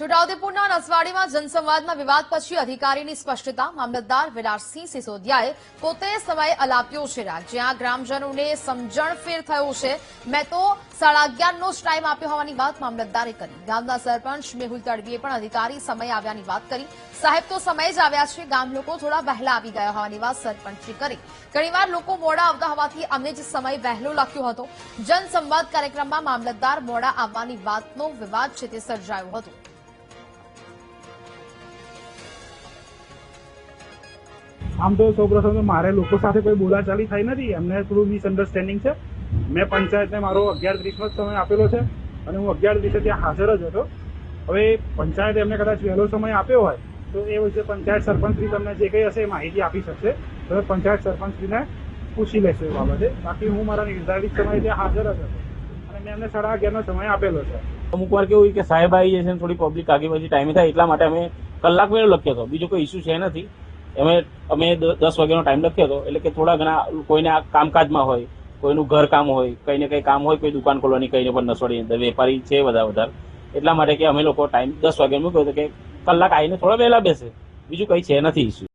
છોટાઉદેપુરના નસવાડીમાં જનસંવાદના વિવાદ પછી અધિકારીની સ્પષ્ટતા. મામલતદાર વિલાસસિંહ સિસોદિયાએ પોતે સમય અલાપ્યો છે, જ્યાં ગ્રામજનોને સમજણફેર થયો છે. મેં તો 11:30નો જ ટાઈમ આપ્યો હોવાની વાત મામલતદારે કરી. ગામના સરપંચ મેહુલ તડવીએ પણ અધિકારી સમય આવ્યાની વાત કરી. સાહેબ તો સમય જ આવ્યા છે, ગામ લોકો થોડા વહેલા આવી ગયા હોવાની વાત સરપંચે કરી. ઘણીવાર લોકો મોડા આવતા હોવાથી અમે જ સમય વહેલો લખ્યો હતો. જનસંવાદ કાર્યક્રમમાં મામલતદાર મોડા આવવાની વાતનો વિવાદ છે તે સર્જાયો હતો. આમ તો સૌપ્રથમ તો મારે લોકો સાથે કોઈ બોલાચાલી થઈ નથી, એમને થોડું મિસઅન્ડરસ્ટેન્ડિંગ છે. મેં પંચાયતને મારો 11:30નો સમય આપેલો છે અને હું 11:30 ત્યાં હાજર જ હતો. હવે પંચાયતે એમને કદાચ વહેલો સમય આપ્યો હોય તો એ વિશે પંચાયત સરપંચશ્રી તમને જે કંઈ હશે એ માહિતી આપી શકશે. તમે પંચાયત સરપંચશ્રીને પૂછી લેશો એ બાબતે. બાકી હું મારા નિર્ધારિત સમયે ત્યાં હાજર જ હતો અને મેં એમને 11:30નો સમય આપેલો છે. અમુક વાર કેવું હોય કે સાહેબ આવી જાય છે, થોડી પબ્લિક આગી પછી ટાઈમે થાય એટલા માટે અમે કલાક વહેલો લખ્યો હતો. બીજો કોઈ ઇસ્યુ છે નથી. અમે 10 વાગ્યાનો ટાઈમ લખ્યો હતો, એટલે કે થોડા ઘણા કોઈને આ કામકાજમાં હોય, કોઈનું ઘર કામ હોય, કંઈ ને કંઈ કામ હોય, કોઈ દુકાન ખોલવાની કઈને પણ નસવાડી અંદર વેપારી છે વધારે એટલા માટે કે અમે લોકો ટાઈમ 10 વાગ્યાનો મૂક્યો હતો કે કલાક આવીને થોડા વહેલા બેસે. બીજું કંઈ છે નથી ઇસ્યુ.